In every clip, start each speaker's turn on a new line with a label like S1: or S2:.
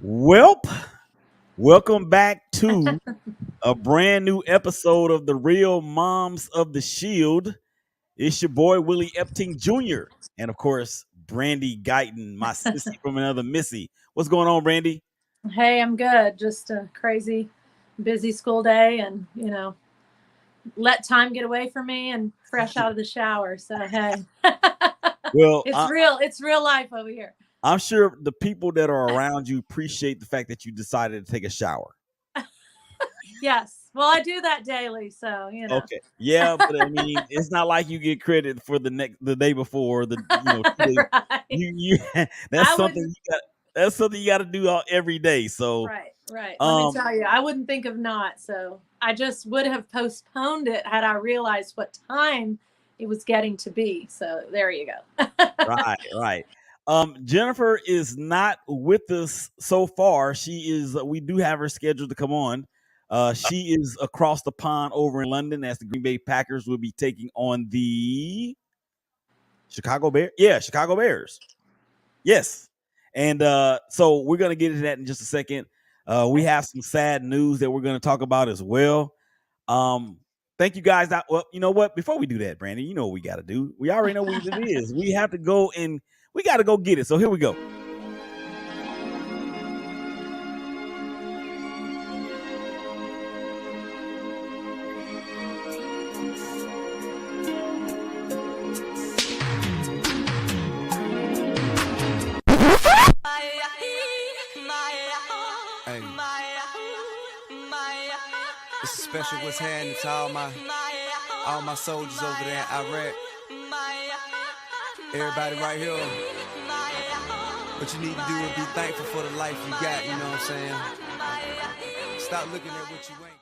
S1: Welp, welcome back to a brand new episode of the Real Moms of the Shield. It's your boy Willie Epting Jr. and of course Brandy Guyton, my sissy from another Missy. What's going on, Brandy?
S2: Hey, I'm good. Just a crazy, busy school day and, let time get away from me and fresh out of the shower. So, hey,
S1: Well,
S2: it's real life over here.
S1: I'm sure the people that are around you appreciate the fact that you decided to take a shower.
S2: Yes. Well, I do that daily. So.
S1: Okay, yeah, but I mean, it's not like you get credit for the day before the 2 days.
S2: Right.
S1: You that's
S2: I
S1: something
S2: wouldn't,
S1: you got. That's something you got to do every day. So,
S2: right, right. Let me
S1: um,
S2: tell you, I wouldn't think of not. So I just would have postponed it had I realized what time it was getting to be. So there you go.
S1: right, right. Jennifer is not with us so far. She is. We do have her scheduled to come on. She is across the pond over in London as the Green Bay Packers will be taking on the Chicago Bears. Yeah, Chicago Bears. Yes. And so we're gonna get into that in just a second. We have some sad news that we're gonna talk about as well. Um, thank you guys. Well, you know what? Before we do that, Brandon, you know what we got to do. We already know what it is. We have to go and we got to go get it. So here we go.
S3: Hey, it's a special what's happening to all my soldiers over there in Iraq. Everybody right here. What you need to do is be thankful for the life you got, you know what I'm saying? Stop looking at what you ain't.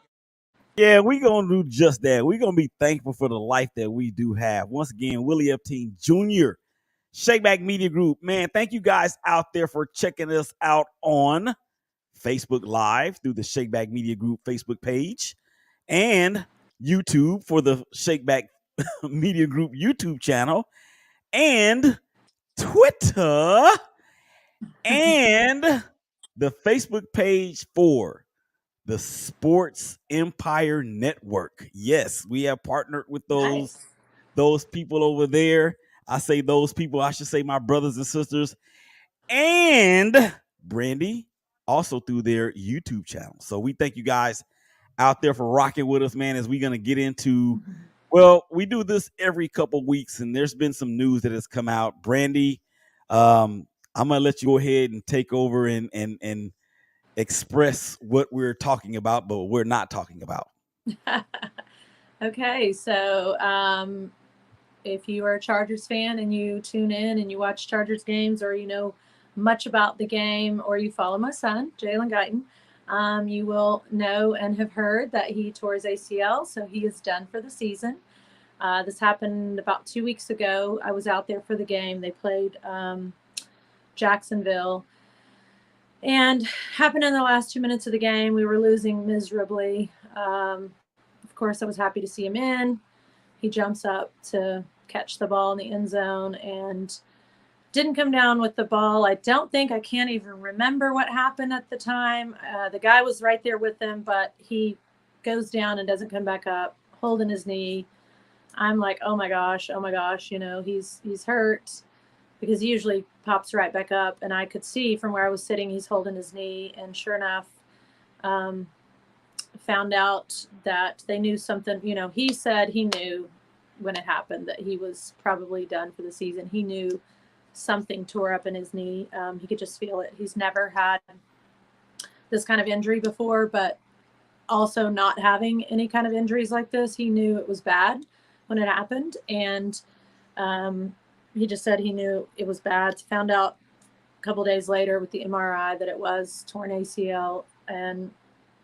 S1: Yeah, we gonna do just that. We gonna be thankful for the life that we do have. Once again, Willie Epting Jr., Shakeback Media Group. Man, thank you guys out there for checking us out on Facebook Live through the Shakeback Media Group Facebook page and YouTube for the Shakeback Media Group YouTube channel and Twitter and the Facebook page for the Sports Empire Network. Yes, we have partnered with those
S2: Nice.
S1: those people over there. I say those people, I should say my brothers and sisters, and Brandy also through their YouTube channel. So we thank you guys out there for rocking with us, man, as we're going to get into, well, we do this every couple weeks, and there's been some news that has come out. Brandy, I'm going to let you go ahead and take over and express what we're talking about, but we're not talking about.
S2: Okay, so if you are a Chargers fan and you tune in and you watch Chargers games or you know much about the game or you follow my son, Jalen Guyton, you will know and have heard that he tore his ACL, so he is done for the season. This happened about 2 weeks ago. I was out there for the game. They played Jacksonville. And happened in the last 2 minutes of the game. We were losing miserably. Of course, I was happy to see him in. He jumps up to catch the ball in the end zone and didn't come down with the ball. I can't even remember what happened at the time. The guy was right there with him, but he goes down and doesn't come back up, holding his knee. I'm like, oh my gosh, he's hurt because he usually pops right back up. And I could see from where I was sitting, he's holding his knee. And sure enough, um, found out that they knew something. He said he knew when it happened that he was probably done for the season. He knew something tore up in his knee. He could just feel it. He's never had this kind of injury before, but also not having any kind of injuries like this, he knew it was bad when it happened. And he just said he knew it was bad. Found out a couple days later with the MRI that it was torn ACL. And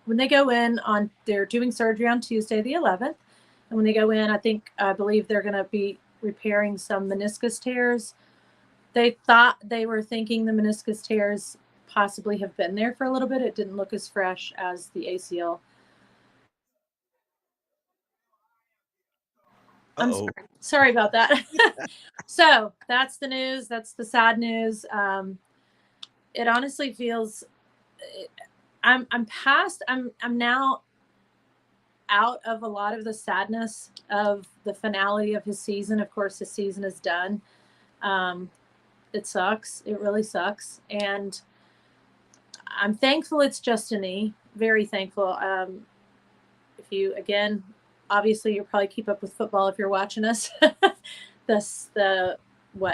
S2: when they go in they're doing surgery on Tuesday, the 11th. And when they go in, I believe they're going to be repairing some meniscus tears. They were thinking the meniscus tears possibly have been there for a little bit. It didn't look as fresh as the ACL. I'm
S1: Uh-oh.
S2: sorry about that. So that's the news. That's the sad news. It honestly feels I'm past. I'm now out of a lot of the sadness of the finality of his season. Of course, his season is done. It sucks. It really sucks. And I'm thankful it's just a knee. Very thankful. If you, again, obviously you'll probably keep up with football if you're watching us. the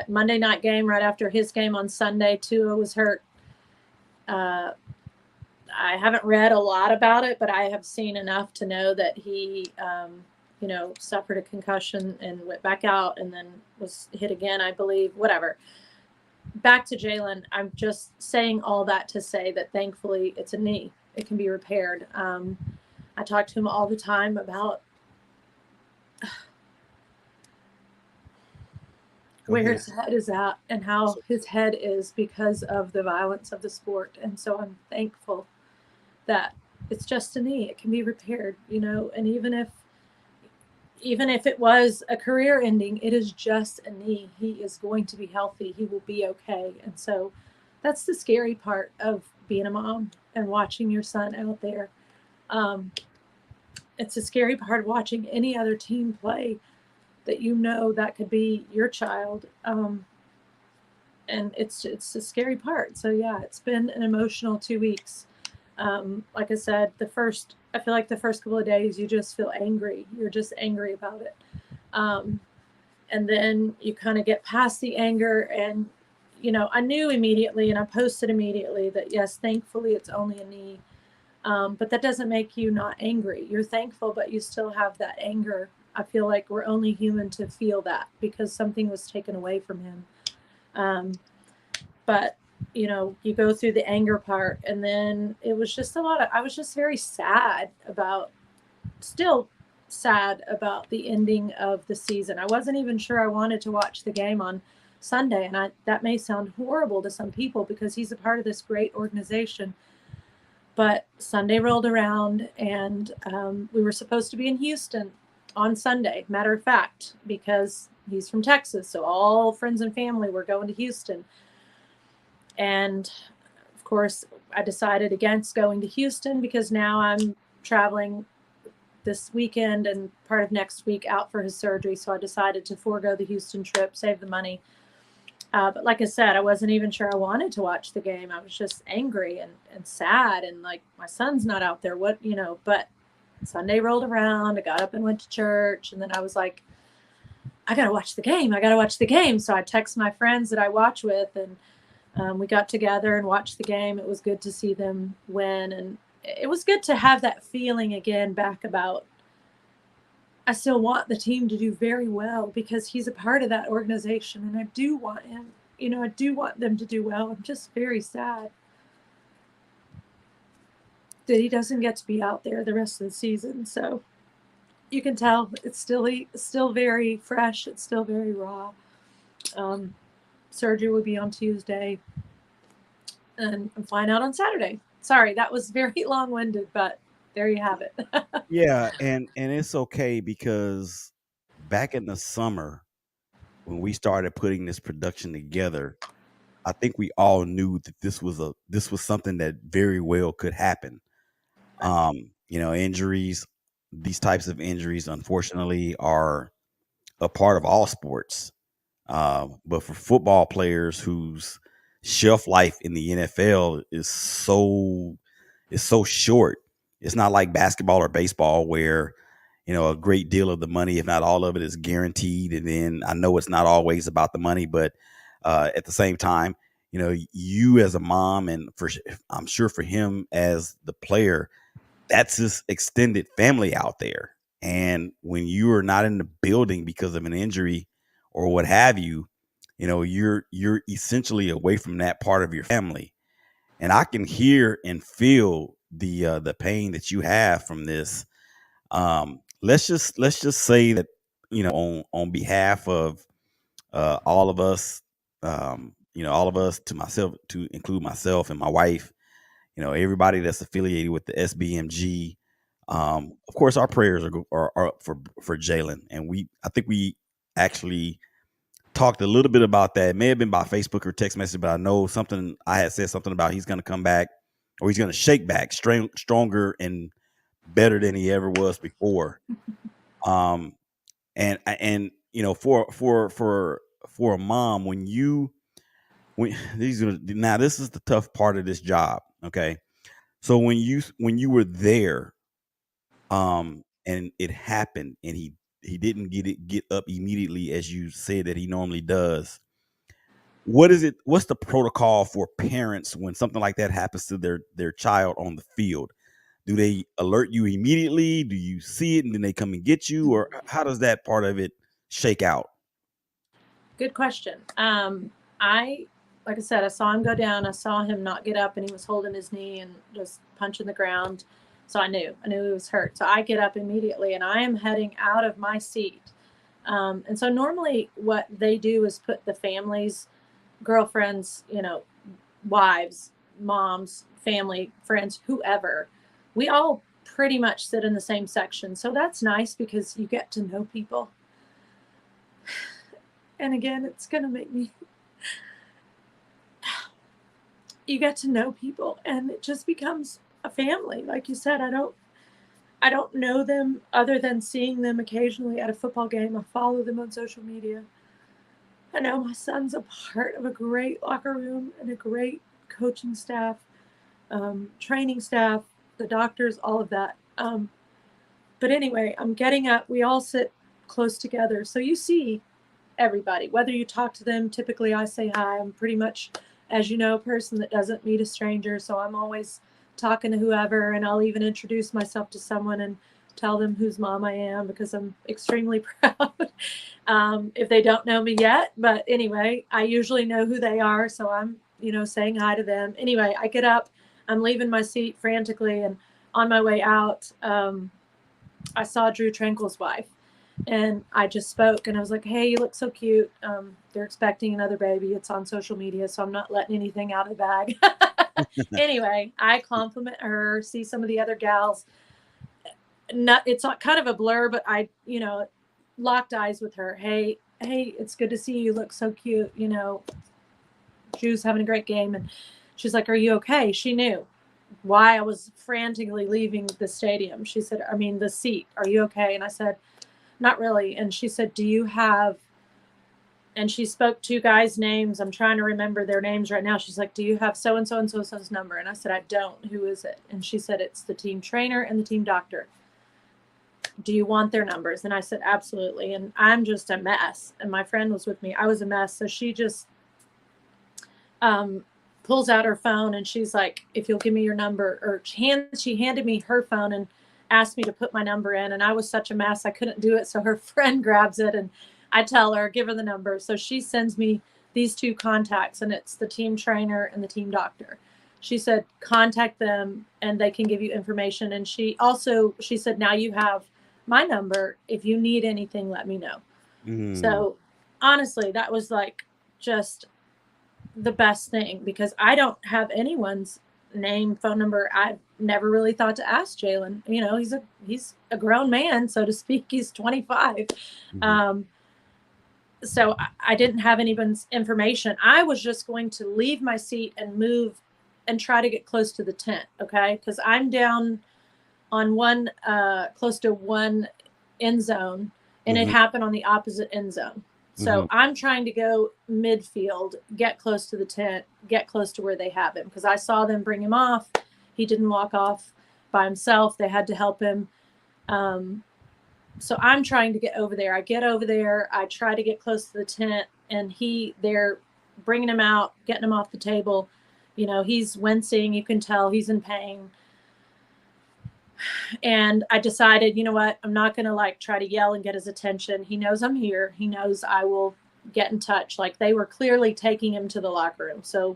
S2: Monday night game right after his game on Sunday, Tua was hurt. I haven't read a lot about it, but I have seen enough to know that he, suffered a concussion and went back out and then was hit again, I believe, whatever. Back to Jalen. I'm just saying all that to say that thankfully it's a knee. It can be repaired. I talk to him all the time about where his head is at and how his head is because of the violence of the sport. And so I'm thankful that it's just a knee. It can be repaired, and even if it was a career ending, it is just a knee. He is going to be healthy. He will be okay. And so that's the scary part of being a mom and watching your son out there. It's a scary part of watching any other team play that that could be your child. And it's a scary part. So yeah, it's been an emotional 2 weeks. Like I said, I feel like the first couple of days you just feel angry. You're just angry about it. And then you kind of get past the anger and, I knew immediately and I posted immediately that yes, thankfully it's only a knee. But that doesn't make you not angry. You're thankful, but you still have that anger. I feel like we're only human to feel that because something was taken away from him. But you go through the anger part and then it was just I was just very still sad about the ending of the season. I wasn't even sure I wanted to watch the game on Sunday. And that may sound horrible to some people because he's a part of this great organization. But Sunday rolled around and we were supposed to be in Houston on Sunday, matter of fact, because he's from Texas. So all friends and family were going to Houston. And of course, I decided against going to Houston because now I'm traveling this weekend and part of next week out for his surgery. So I decided to forego the Houston trip, save the money. But like I said, I wasn't even sure I wanted to watch the game. I was just angry and sad. And like, my son's not out there. But Sunday rolled around. I got up and went to church. And then I was like, I got to watch the game. So I text my friends that I watch with and we got together and watched the game. It was good to see them win. And it was good to have that feeling again back about I still want the team to do very well because he's a part of that organization. And I do want him, I do want them to do well. I'm just very sad that he doesn't get to be out there the rest of the season. So you can tell it's still very fresh. It's still very raw. Surgery will be on Tuesday and I'm flying out on Saturday. Sorry, that was very long-winded, but there you have it.
S1: Yeah, and it's okay because back in the summer when we started putting this production together, I think we all knew that this was something that very well could happen. Injuries, these types of injuries, unfortunately, are a part of all sports. But for football players whose shelf life in the NFL is so short, it's not like basketball or baseball where, a great deal of the money, if not all of it, is guaranteed. And then I know it's not always about the money, but at the same time, you as a mom and I'm sure for him as the player, that's his extended family out there. And when you are not in the building because of an injury or what have you, you're essentially away from that part of your family. And I can hear and feel the pain that you have from this. Let's just say that, on behalf of all of us, all of us, to include myself and my wife, everybody that's affiliated with the SBMG. Of course, our prayers are up for Jalen, and I think we actually talked a little bit about that. It may have been by Facebook or text message, but I know I had said something about he's going to come back or he's going to shake back stronger and better than he ever was before. And you know, for a mom, now this is the tough part of this job. Okay. So when you were there, and it happened, and he didn't get up immediately as you said that he normally does. What's the protocol for parents when something like that happens to their child on the field? Do they alert you immediately? Do you see it and then they come and get you, or how does that part of it shake out?
S2: Good question. Like I said, I saw him go down. I saw him not get up, and he was holding his knee and just punching the ground. So I knew he was hurt. So I get up immediately, and I am heading out of my seat. And so normally what they do is put the families, girlfriends, you know, wives, moms, family, friends, whoever, we all pretty much sit in the same section. So that's nice because you get to know people. And again, it's going to make me, you get to know people and it just becomes a family. Like you said, I don't know them other than seeing them occasionally at a football game. I follow them on social media. I know my son's a part of a great locker room and a great coaching staff, training staff, the doctors, all of that. But anyway, I'm getting up. We all sit close together. So you see everybody, whether you talk to them. Typically I say hi. I'm pretty much, as you know, a person that doesn't meet a stranger. So I'm always talking to whoever, and I'll even introduce myself to someone and tell them whose mom I am because I'm extremely proud if they don't know me yet. But anyway, I usually know who they are. So I'm, saying hi to them. Anyway, I get up, I'm leaving my seat frantically. And on my way out, I saw Drue Tranquill's wife. And I just spoke and I was like, hey, you look so cute. They're expecting another baby. It's on social media, so I'm not letting anything out of the bag. Anyway, I compliment her, see some of the other gals. It's kind of a blur, but I, locked eyes with her. Hey, it's good to see you. You look so cute. Drue's having a great game. And she's like, are you okay? She knew why I was frantically leaving the stadium. She said, the seat, are you okay? And I said, not really. And she said, do you have, and she spoke two guys' names. I'm trying to remember their names right now. She's like, do you have so-and-so and so-and-so's number? And I said, I don't. Who is it? And she said, it's the team trainer and the team doctor. Do you want their numbers? And I said, absolutely. And I'm just a mess. And my friend was with me. I was a mess. So she just pulls out her phone and she's like, if you'll give me your number, or she handed me her phone and asked me to put my number in. And I was such a mess, I couldn't do it. So her friend grabs it and I tell her, give her the number. So she sends me these two contacts, and it's the team trainer and the team doctor. She said, contact them and they can give you information. And she said, now you have my number. If you need anything, let me know. Mm. So honestly, that was like just the best thing, because I don't have anyone's name, phone number. I've never really thought to ask Jalen. He's a grown man, so to speak. He's 25. Mm-hmm. So I didn't have anyone's information. I was just going to leave my seat and move and try to get close to the tent. Okay. Cause I'm down on one, close to one end zone, and mm-hmm. It happened on the opposite end zone. So mm-hmm. I'm trying to go midfield, get close to the tent, get close to where they have him. Cause I saw them bring him off. He didn't walk off by himself. They had to help him. So I'm trying to get over there. I get over there. I try to get close to the tent, and they're bringing him out, getting him off the table. He's wincing. You can tell he's in pain. And I decided, you know what? I'm not going to try to yell and get his attention. He knows I'm here. He knows I will get in touch. They were clearly taking him to the locker room. So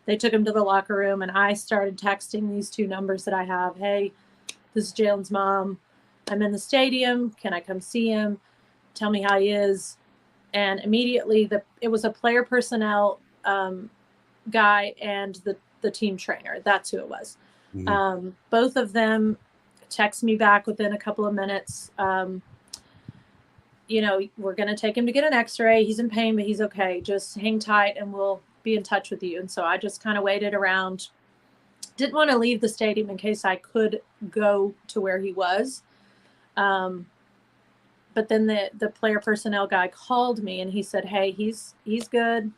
S2: they took him to the locker room, and I started texting these two numbers that I have. Hey, this is Jalen's mom. I'm in the stadium. Can I come see him? Tell me how he is. And immediately it was a player personnel guy and the team trainer. That's who it was. Mm-hmm. Both of them text me back within a couple of minutes. We're going to take him to get an x-ray. He's in pain, but he's okay. Just hang tight and we'll be in touch with you. And so I just kind of waited around. didn't want to leave the stadium in case I could go to where he was. But then the player personnel guy called me and he said, hey, he's good.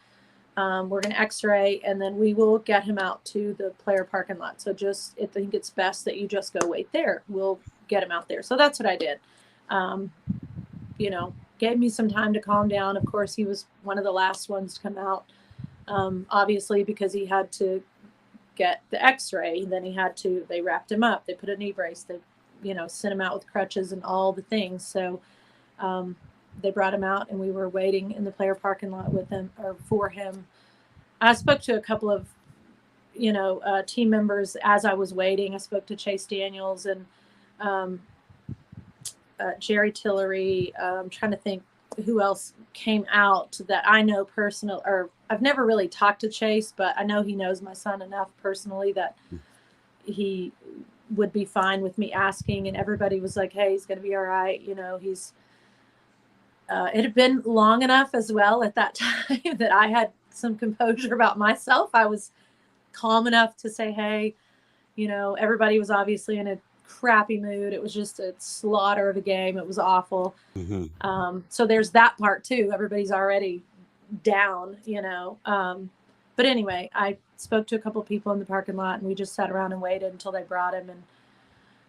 S2: We're going to x-ray and then we will get him out to the player parking lot. So I think it's best that you just go wait there. We'll get him out there. So that's what I did. Gave me some time to calm down. Of course, he was one of the last ones to come out, obviously, because he had to get the x-ray. Then they wrapped him up. They put a knee brace. They, sent him out with crutches and all the things. So they brought him out and we were waiting in the player parking lot with him or for him. I spoke to a couple of, team members as I was waiting. I spoke to Chase Daniels and Jerry Tillery. I'm trying to think who else came out that I know personal, or I've never really talked to Chase, but I know he knows my son enough personally that he would be fine with me asking. And everybody was like, hey, he's going to be all right. It had been long enough as well at that time that I had some composure about myself. I was calm enough to say, hey, everybody was obviously in a crappy mood. It was just a slaughter of a game. It was awful. Mm-hmm. So there's that part too. Everybody's already down, but anyway, I spoke to a couple of people in the parking lot and we just sat around and waited until they brought him.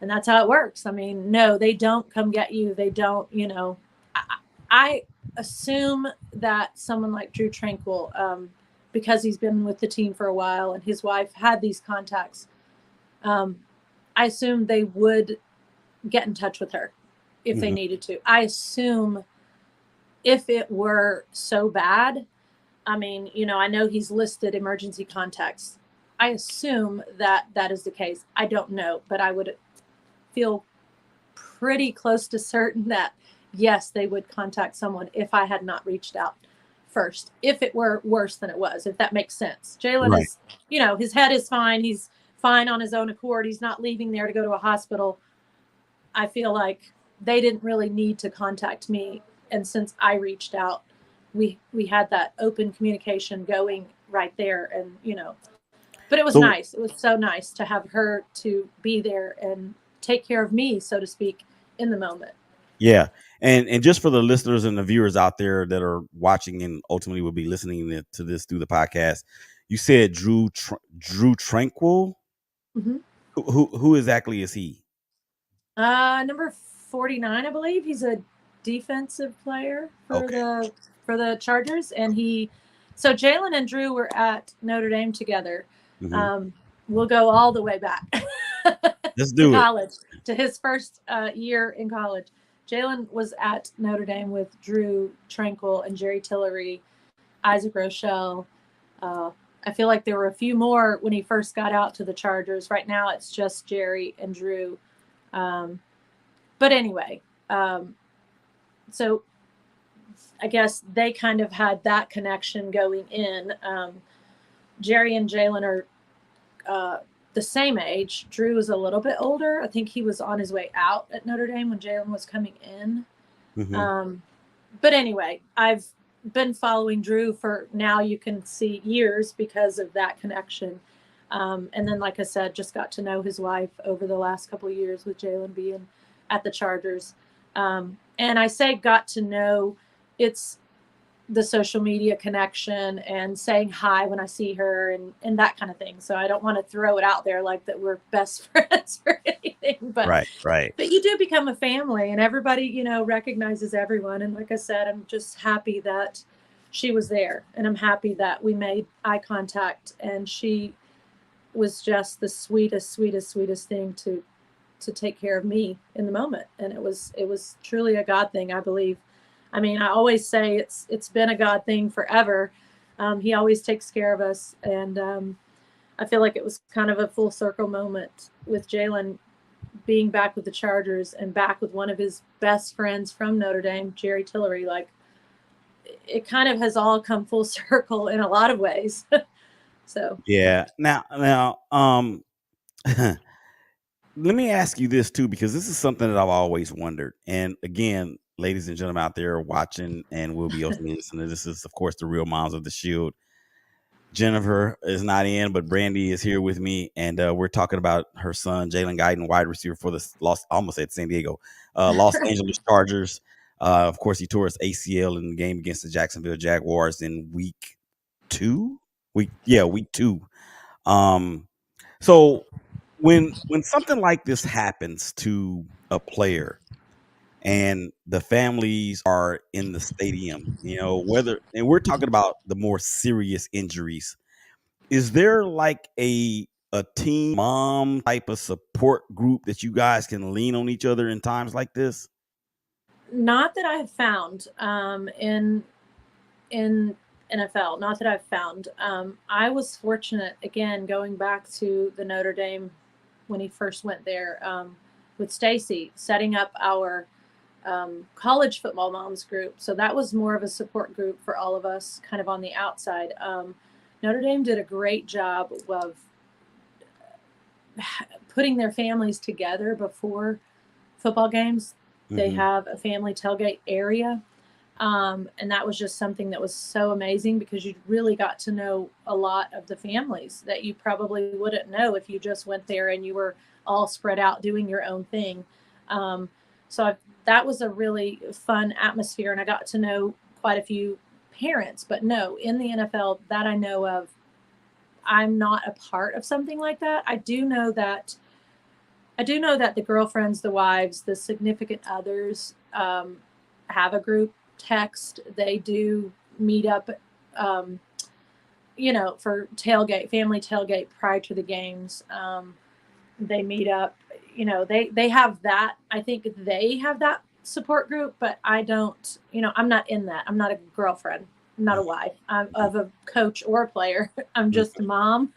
S2: And that's how it works. I mean, no, they don't come get you. They don't, I assume that someone like Drue Tranquill, because he's been with the team for a while and his wife had these contacts, I assume they would get in touch with her if mm-hmm. they needed to. I assume if it were so bad, I mean, I know he's listed emergency contacts. I assume that is the case. I don't know, but I would feel pretty close to certain that yes, they would contact someone if I had not reached out first, if it were worse than it was, if that makes sense. Jalen right. is, his head is fine. He's fine on his own accord. He's not leaving there to go to a hospital. I feel like they didn't really need to contact me. And since I reached out, we had that open communication going right there. And, but it was nice. It was so nice to have her to be there and take care of me, so to speak, in the moment.
S1: Yeah. And just for the listeners and the viewers out there that are watching and ultimately will be listening to this through the podcast, you said Drue Tranquill. Mm-hmm. Who exactly is he?
S2: Number 49, I believe. He's a defensive player for the Chargers. And so Jalen and Drue were at Notre Dame together. Mm-hmm. We'll go all the way back.
S1: Let's do
S2: to college, to his first year in college. Jalen was at Notre Dame with Drue Tranquill and Jerry Tillery, Isaac Rochelle. I feel like there were a few more when he first got out to the Chargers. Right now it's just Jerry and Drue. But anyway, so I guess they kind of had that connection going in. Jerry and Jalen are the same age. Drue is a little bit older. I think he was on his way out at Notre Dame when Jalen was coming in. Mm-hmm. But anyway, I've been following Drue for now you can see years because of that connection. And then, like I said, just got to know his wife over the last couple of years with Jalen being at the Chargers. And I say got to know, it's the social media connection and saying hi when I see her and that kind of thing. So I don't want to throw it out there like that we're best friends or anything, but
S1: right.
S2: But you do become a family and everybody, recognizes everyone. And like I said, I'm just happy that she was there and I'm happy that we made eye contact and she was just the sweetest thing to take care of me in the moment. And it was truly a God thing, I believe. I mean, I always say it's been a God thing forever. He always takes care of us. And I feel like it was kind of a full circle moment with Jalen being back with the Chargers and back with one of his best friends from Notre Dame, Jerry Tillery. Like, it kind of has all come full circle in a lot of ways. So
S1: yeah. Now, let me ask you this too, because this is something that I've always wondered. And again, ladies and gentlemen out there watching and will be ultimately listening, this is, of course, the Real Moms of the Shield. Jennifer is not in, but Brandy is here with me, and we're talking about her son, Jalen Guyton, wide receiver for the almost at San Diego, Los Angeles Chargers. Of course, he tore his ACL in the game against the Jacksonville Jaguars in week 2. Week 2. So when something like this happens to a player and the families are in the stadium, and we're talking about the more serious injuries, is there like a team mom type of support group that you guys can lean on each other in times like this?
S2: Not that I have found in NFL. Not that I've found. I was fortunate, again, going back to the Notre Dame when he first went there, with Stacy, setting up our college football moms group. So that was more of a support group for all of us, kind of on the outside. Notre Dame did a great job of putting their families together before football games. They have a family tailgate area. And that was just something that was so amazing because you really got to know a lot of the families that you probably wouldn't know if you just went there and you were all spread out doing your own thing. That was a really fun atmosphere, and I got to know quite a few parents. But no, in the NFL that I know of, I'm not a part of something like that. I do know that the girlfriends, the wives, the significant others have a group text. They do meet up, for family tailgate prior to the games. They meet up, they have that. I think they have that support group, but I don't, I'm not in that. I'm not a girlfriend. I'm not a wife. I'm of a coach or a player. I'm just a mom.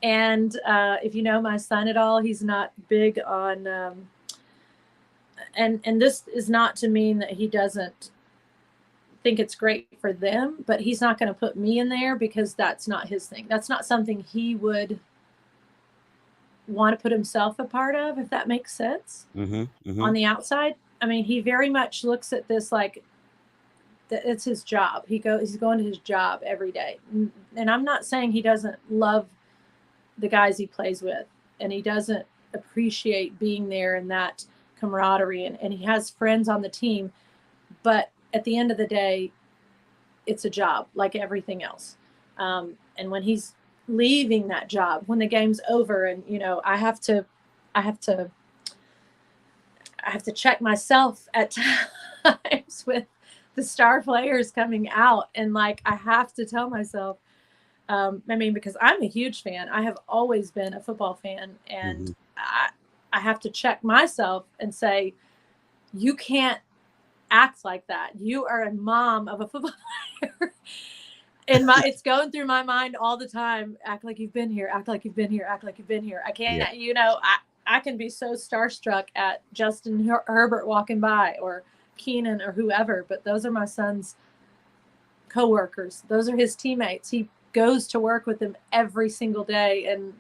S2: And if you know my son at all, he's not big on, and this is not to mean that he doesn't think it's great for them, but he's not going to put me in there because that's not his thing. That's not something he would want to put himself a part of, if that makes sense. On the outside, I mean, he very much looks at this like it's his job. He's going to his job every day. And I'm not saying he doesn't love the guys he plays with and he doesn't appreciate being there and that camaraderie, and he has friends on the team, but at the end of the day, it's a job like everything else. And when he's leaving that job, when the game's over, and I have to check myself at times with the star players coming out, and like I have to tell myself, because I'm a huge fan. I have always been a football fan, and I have to check myself and say, you can't act like that. You are a mom of a football player. It's going through my mind all the time. Act like you've been here. Act like you've been here. Act like you've been here. I can't. I can be so starstruck at Justin Herbert walking by, or Keenan, or whoever. But those are my son's coworkers. Those are his teammates. He goes to work with them every single day, and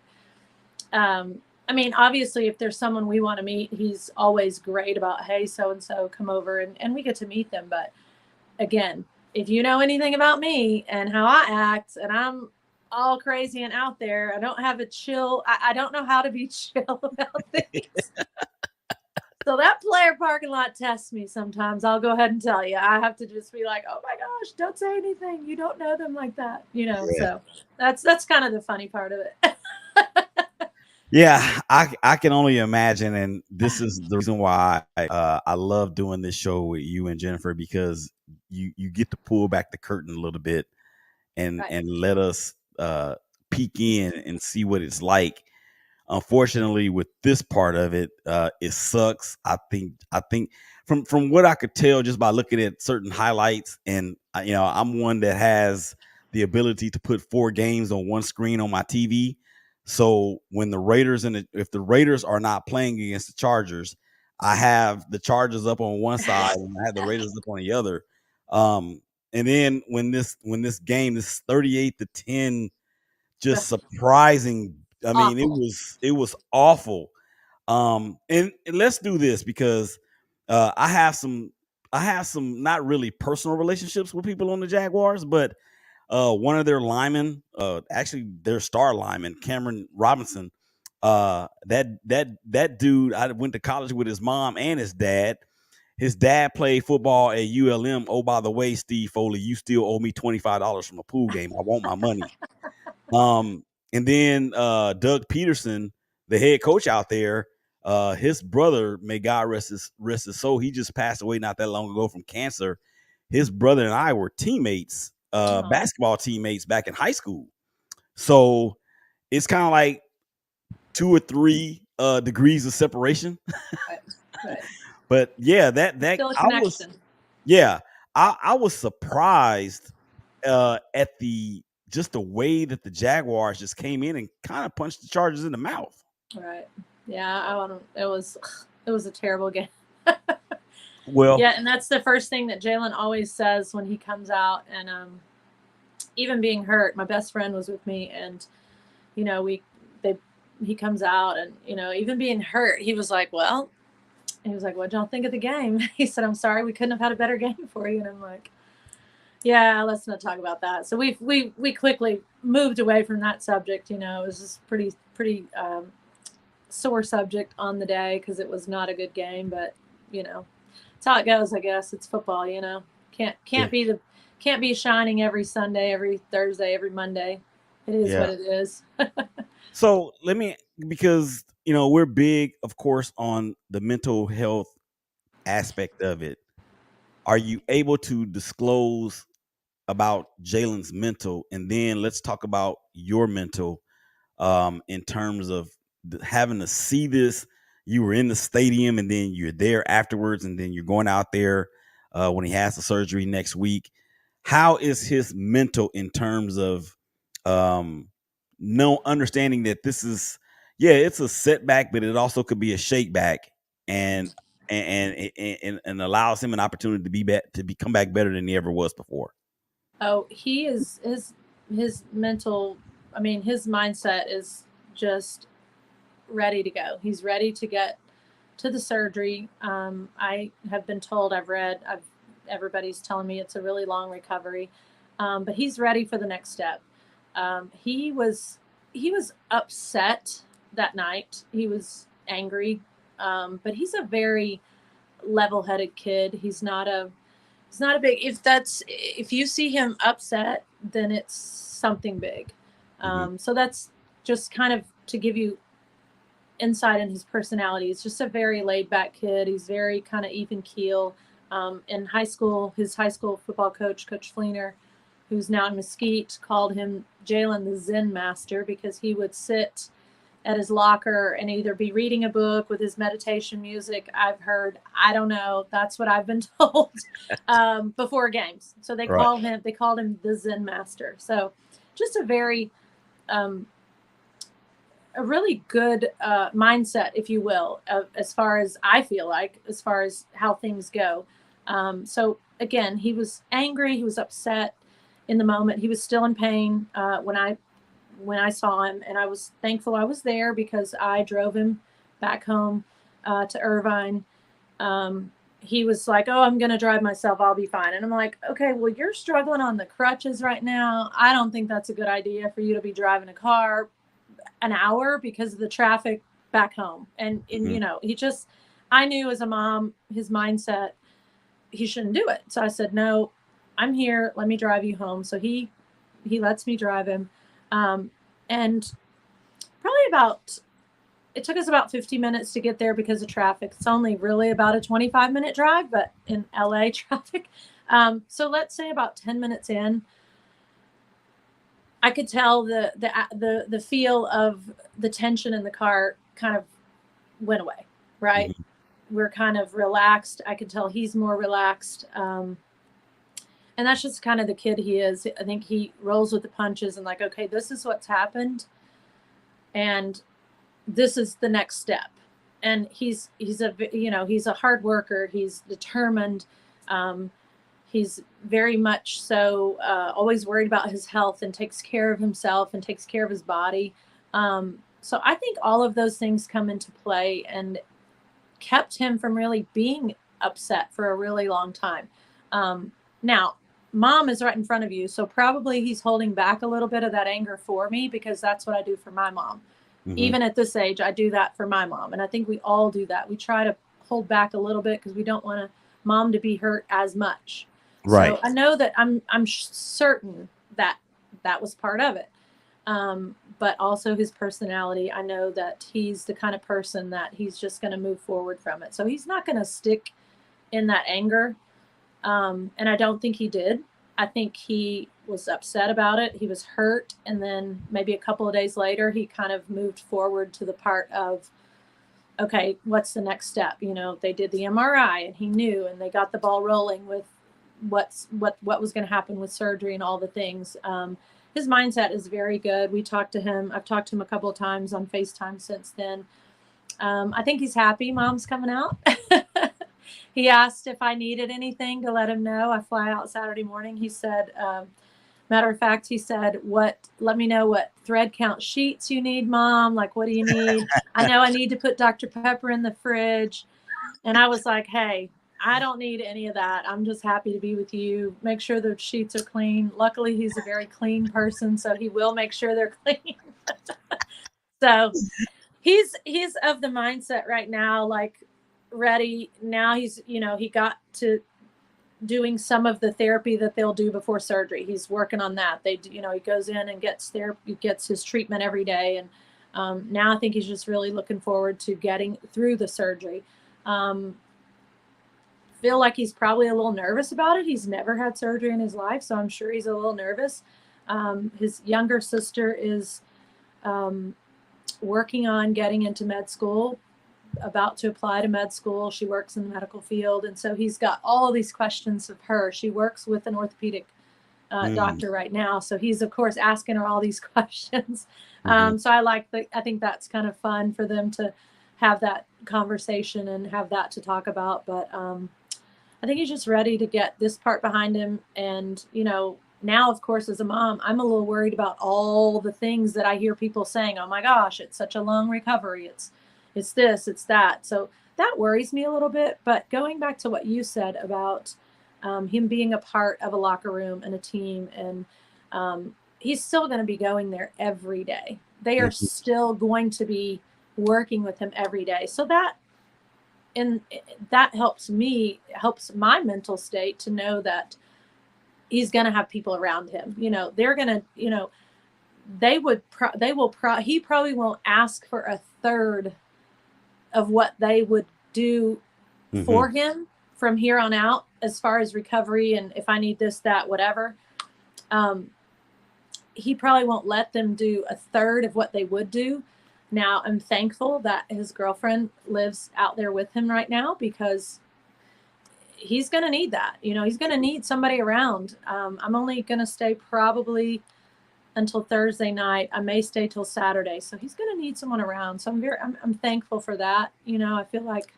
S2: obviously, if there's someone we want to meet, he's always great about, hey, so-and-so, come over, and we get to meet them. But again, if you know anything about me and how I act, and I'm all crazy and out there, I don't have a chill. I don't know how to be chill about things. So that player parking lot tests me sometimes. I'll go ahead and tell you. I have to just be like, oh my gosh, don't say anything. You don't know them like that. So that's kind of the funny part of it.
S1: Yeah, I can only imagine, and this is the reason why I love doing this show with you and Jennifer, because you get to pull back the curtain a little bit and let us peek in and see what it's like. Unfortunately, with this part of it, it sucks. I think from what I could tell just by looking at certain highlights, and I'm one that has the ability to put 4 games on one screen on my TV. So when the Raiders if the Raiders are not playing against the Chargers, I have the Chargers up on one side and I have the Raiders up on the other. And then when this game, this 38-10, just surprising. I mean, it was awful. And let's do this because I have some not really personal relationships with people on the Jaguars, but one of their linemen, actually their star lineman, Cameron Robinson, that dude, I went to college with his mom and his dad. His dad played football at ULM. Oh, by the way, Steve Foley, you still owe me $25 from a pool game. I want my money. And then Doug Peterson, the head coach out there, his brother, may God rest his soul, he just passed away not that long ago from cancer. His brother and I were teammates, basketball teammates back in high school. So it's kind of like 2 or 3 degrees of separation.
S2: Right.
S1: But yeah, that
S2: Still a connection.
S1: I was surprised at the way that the Jaguars just came in and kind of punched the Chargers in the mouth.
S2: Right. Yeah. It was a terrible game.
S1: Well,
S2: yeah, and that's the first thing that Jalen always says when he comes out. And even being hurt, my best friend was with me, and you know, he comes out, and you know, even being hurt, he was like, "Well," "What'd y'all think of the game?" He said, "I'm sorry, we couldn't have had a better game for you." And I'm like, "Yeah, let's not talk about that." So we quickly moved away from that subject. You know, it was just pretty sore subject on the day because it was not a good game. But you know, it's how it goes. I guess it's football. You know, can't be shining every Sunday, every Thursday, every Monday. It is what it is.
S1: So because you know we're big, of course, on the mental health aspect of it. Are you able to disclose about Jalen's mental, and then let's talk about your mental in terms of having to see this? You were in the stadium, and then you're there afterwards, and then you're going out there when he has the surgery next week. How is his mental in terms of no understanding that this is, it's a setback, but it also could be a shake back, and allows him an opportunity to come back better than he ever was before.
S2: Oh, he is his mental. I mean, his mindset is just ready to go. He's ready to get to the surgery. I have been told, everybody's telling me it's a really long recovery, but he's ready for the next step. He was upset that night. He was angry, but he's a very level-headed kid. He's not a big. If you see him upset, then it's something big. So that's just kind of to give you insight in his personality. He's just a very laid-back kid. He's very kind of even keel. In high school, his high school football coach, Coach Fleener, who's now in Mesquite, called him Jalen the Zen Master because he would sit at his locker and either be reading a book with his meditation music. I've heard, I don't know, that's what I've been told, before games. So they called him the Zen Master. So just a very, a really good mindset, if you will, as far as I feel like, as far as how things go. So again, he was angry. He was upset in the moment. He was still in pain when I saw him, and I was thankful I was there because I drove him back home to Irvine. He was like, "Oh, I'm going to drive myself. I'll be fine." And I'm like, "Okay, well, you're struggling on the crutches right now. I don't think that's a good idea for you to be driving a car an hour because of the traffic back home." And you know, I knew as a mom, his mindset, he shouldn't do it. So I said, "No, I'm here. Let me drive you home." So he lets me drive him. And probably it took us about 50 minutes to get there because of traffic. It's only really about a 25-minute drive, but in LA traffic. So let's say about 10 minutes in, I could tell the feel of the tension in the car kind of went away, right? We're kind of relaxed. I could tell he's more relaxed. And that's just kind of the kid he is. I think he rolls with the punches and like, okay, this is what's happened, and this is the next step. And he's a hard worker. He's determined. He's very much so always worried about his health and takes care of himself and takes care of his body. So I think all of those things come into play and kept him from really being upset for a really long time. Now, mom is right in front of you. So probably he's holding back a little bit of that anger for me, because that's what I do for my mom. Even at this age, I do that for my mom. And I think we all do that. We try to hold back a little bit because we don't want mom to be hurt as much.
S1: Right.
S2: So I know that I'm certain that that was part of it. But also his personality. I know that he's the kind of person that he's just going to move forward from it. So he's not going to stick in that anger. And I don't think he did. I think he was upset about it. He was hurt. And then maybe a couple of days later, he kind of moved forward to the part of, okay, what's the next step? You know, they did the MRI and he knew, and they got the ball rolling with what was going to happen with surgery and all the things. His mindset is very good. We talked to him. I've talked to him a couple of times on FaceTime since then. I think he's happy mom's coming out. He asked if I needed anything to let him know. I fly out Saturday morning. He said, matter of fact, he said, let me know what thread count sheets you need, Mom. Like, what do you need? I know I need to put Dr. Pepper in the fridge. And I was like, hey, I don't need any of that. I'm just happy to be with you. Make sure the sheets are clean. Luckily, he's a very clean person, so he will make sure they're clean. So he's of the mindset right now, like, ready. Now he's, you know, he got to doing some of the therapy that they'll do before surgery. He's working on that. They, you know, he goes in and gets therapy, gets his treatment every day. And now I think he's just really looking forward to getting through the surgery. Feel like he's probably a little nervous about it. He's never had surgery in his life, so I'm sure he's a little nervous. His younger sister is working on getting into med school, about to apply to med school. She works in the medical field. And so he's got all these questions of her. She works with an orthopedic doctor right now. So he's, of course, asking her all these questions. So I think that's kind of fun for them to have that conversation and have that to talk about. But I think he's just ready to get this part behind him. And, you know, now, of course, as a mom, I'm a little worried about all the things that I hear people saying. Oh my gosh, it's such a long recovery. It's this, it's that. So that worries me a little bit. But going back to what you said about him being a part of a locker room and a team, and he's still going to be going there every day. They are still going to be working with him every day. So that helps my mental state to know that he's going to have people around him. You know, they're going to, you know, he probably won't ask for a third of what they would do for him from here on out, as far as recovery and if I need this, that, whatever. He probably won't let them do a third of what they would do. Now, I'm thankful that his girlfriend lives out there with him right now, because he's going to need that. You know, he's going to need somebody around. I'm only going to stay probably until Thursday night. I may stay till Saturday. So he's going to need someone around. So I'm thankful for that. You know, I feel like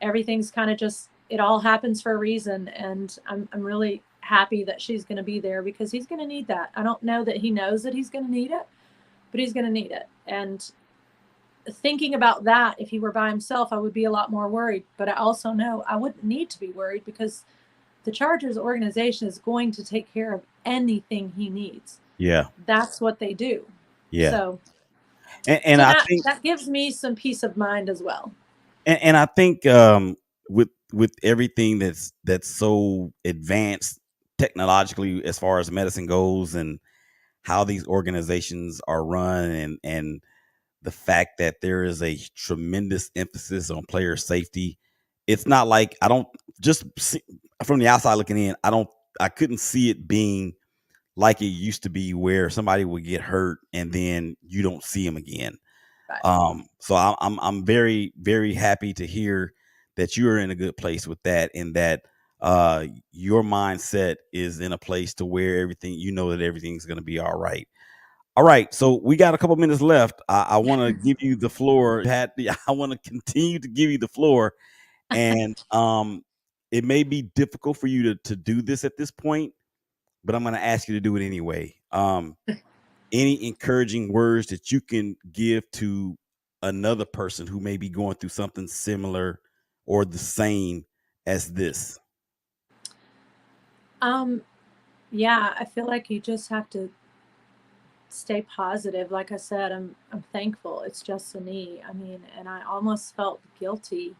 S2: everything's kind of just, it all happens for a reason. And I'm really happy that she's going to be there, because he's going to need that. I don't know that he knows that he's going to need it, but he's going to need it. And thinking about that, if he were by himself, I would be a lot more worried. But I also know I wouldn't need to be worried, because the Chargers organization is going to take care of anything he needs.
S1: Yeah.
S2: That's what they do.
S1: Yeah.
S2: So,
S1: and I think
S2: that gives me some peace of mind as well.
S1: And I think with everything that's so advanced technologically as far as medicine goes, and how these organizations are run, and the fact that there is a tremendous emphasis on player safety, it's not like, I don't, just see, from the outside looking in, I couldn't see it being like it used to be, where somebody would get hurt and then you don't see them again. Right. So I'm very, very happy to hear that you're in a good place with that, and that your mindset is in a place to where that everything's going to be all right. All right. So we got a couple minutes left. I want to give you the floor, Pat. I want to continue to give you the floor. And it may be difficult for you to do this at this point, but I'm going to ask you to do it anyway. Any encouraging words that you can give to another person who may be going through something similar or the same as this?
S2: Yeah, I feel like you just have to stay positive. Like I said, I'm thankful it's just a knee. I mean, and I almost felt guilty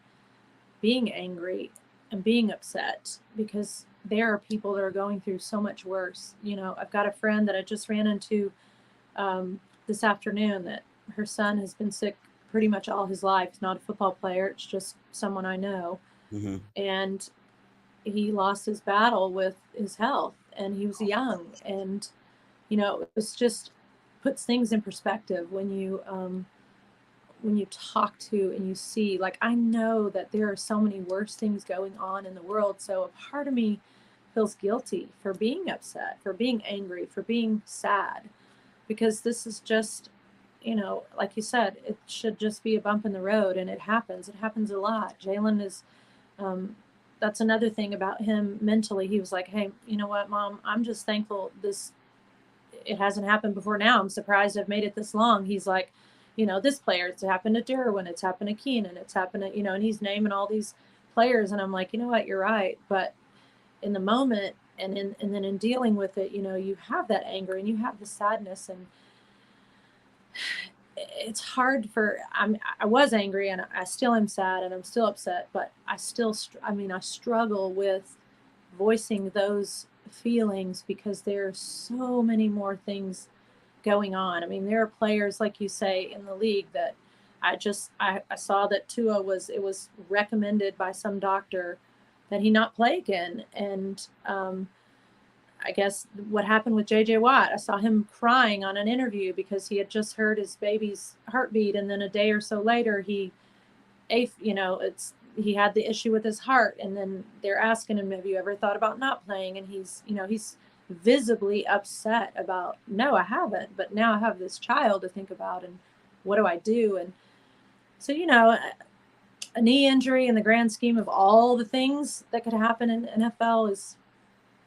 S2: being angry and being upset because there are people that are going through so much worse. You know, I've got a friend that I just ran into this afternoon that her son has been sick pretty much all his life. He's not a football player, it's just someone I know.
S1: Mm-hmm.
S2: And he lost his battle with his health and he was young. And, you know, it was just puts things in perspective when you talk to and you see, like, I know that there are so many worse things going on in the world. So a part of me feels guilty for being upset, for being angry, for being sad, because this is just, you know, like you said, it should just be a bump in the road, and it happens. It happens a lot. Jalen is, um, that's another thing about him mentally. He was like, "Hey, you know what, Mom? I'm just thankful this it hasn't happened before now. I'm surprised I've made it this long." He's like, "You know, this player, it's happened to Derwin, it's happened to Keenan, it's happened to, you know," and he's naming all these players, and I'm like, you know what, you're right, but in the moment and then in dealing with it, you know, you have that anger and you have the sadness, and it's hard for I was angry and I still am sad and I'm still upset, but I still I mean, I struggle with voicing those feelings because there are so many more things going on. I mean, there are players, like you say, in the league that I saw that Tua was, it was recommended by some doctor that he not play again. And I guess what happened with JJ Watt, I saw him crying on an interview because he had just heard his baby's heartbeat, and then a day or so later you know, he had the issue with his heart, and then they're asking him, "Have you ever thought about not playing?" And he's, you know, he's visibly upset about, "No, I haven't, but now I have this child to think about, and what do I do?" And so, you know, a knee injury in the grand scheme of all the things that could happen in NFL is,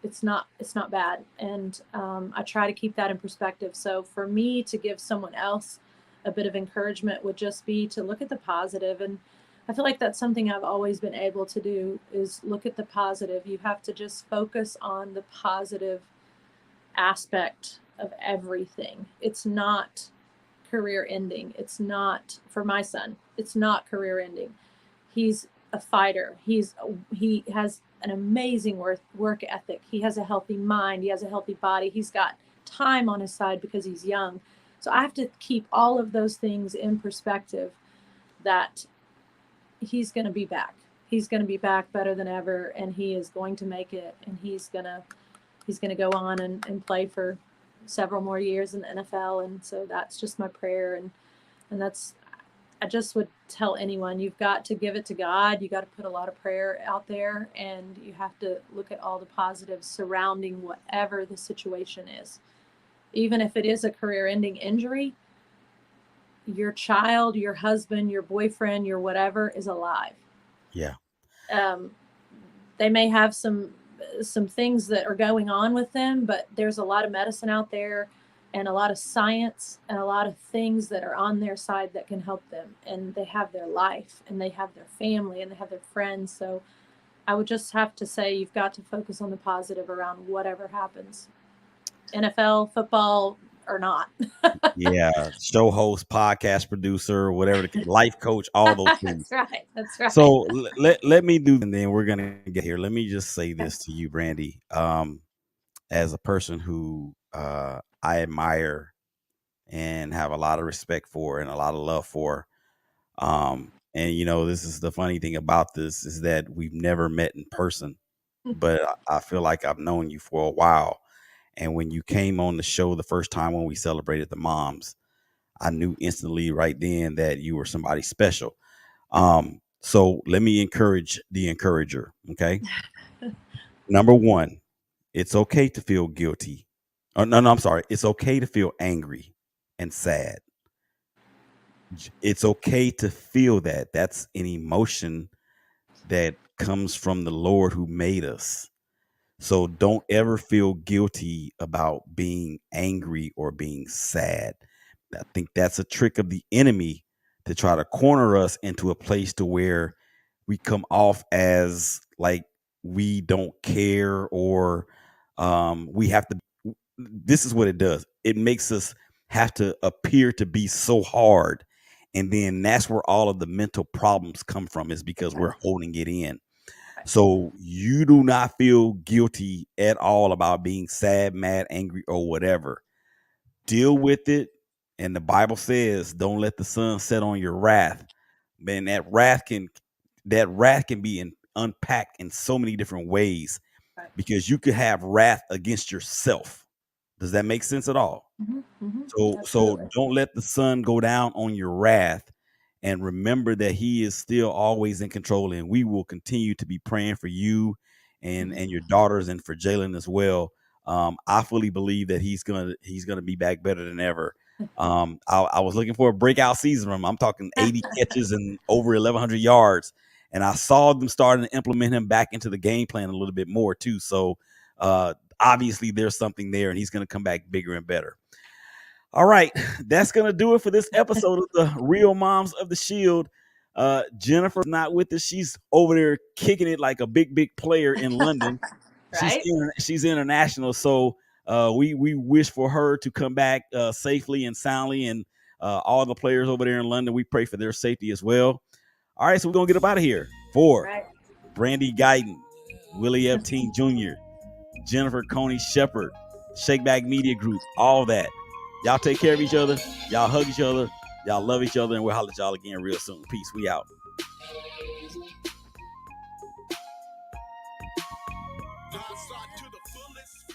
S2: it's not bad. And I try to keep that in perspective. So for me to give someone else a bit of encouragement would just be to look at the positive. And I feel like that's something I've always been able to do, is look at the positive. You have to just focus on the positive aspect of everything. It's not career ending. It's not, for my son, it's not career ending. He's a fighter. He has an amazing work ethic. He has a healthy mind. He has a healthy body. He's got time on his side because he's young. So I have to keep all of those things in perspective, that he's going to be back. He's going to be back better than ever, and he is going to make it, and he's going to go on and play for several more years in the NFL. And so that's just my prayer. And that's, I just would tell anyone, you've got to give it to God. You got to put a lot of prayer out there, and you have to look at all the positives surrounding whatever the situation is. Even if it is a career ending injury, your child, your husband, your boyfriend, your whatever is alive.
S1: Yeah.
S2: They may have some things that are going on with them, but there's a lot of medicine out there and a lot of science and a lot of things that are on their side that can help them. And they have their life and they have their family and they have their friends. So I would just have to say, you've got to focus on the positive around whatever happens, NFL, football, or not.
S1: Yeah. Show host, podcast producer, whatever, life coach, all those things.
S2: That's right. That's right.
S1: So let me do, and then we're gonna get here. Let me just say this to you, Brandy. As a person who I admire and have a lot of respect for and a lot of love for. And you know, this is the funny thing about this, is that we've never met in person, but I feel like I've known you for a while. And when you came on the show the first time when we celebrated the moms, I knew instantly right then that you were somebody special. So let me encourage the encourager. Okay. Number one, it's okay to feel guilty. No, I'm sorry. It's okay to feel angry and sad. It's okay to feel that. That's an emotion that comes from the Lord who made us. So don't ever feel guilty about being angry or being sad. I think that's a trick of the enemy to try to corner us into a place to where we come off as like we don't care, or We have to. This is what it does. It makes us have to appear to be so hard, and then that's where all of the mental problems come from. Is because we're holding it in. So you do not feel guilty at all about being sad, mad, angry, or whatever. Deal with it. And the Bible says, don't let the sun set on your wrath. Man, that wrath can be unpacked in so many different ways, because you could have wrath against yourself. Does that make sense at all? So don't let the sun go down on your wrath, and remember that he is still always in control, and we will continue to be praying for you and your daughters, and for Jalen as well. I fully believe that he's gonna be back better than ever. I was looking for a breakout season from him. I'm talking 80 catches and over 1,100 yards, and I saw them starting to implement him back into the game plan a little bit more too. So obviously there's something there, and he's going to come back bigger and better. All right, that's going to do it for this episode of the Real Moms of the Shield. Jennifer's not with us. She's over there kicking it like a big player in London.
S2: Right?
S1: She's international, so we wish for her to come back safely and soundly, and all the players over there in London, we pray for their safety as well. All right, so we're going to get up out of here. For Brandy Guyton, Willie Epteen Jr., Jennifer Coney Shepherd, Shakeback Media Group, all that. Y'all take care of each other. Y'all hug each other. Y'all love each other, and we'll holler at y'all again real soon. Peace. We out. To the fullest.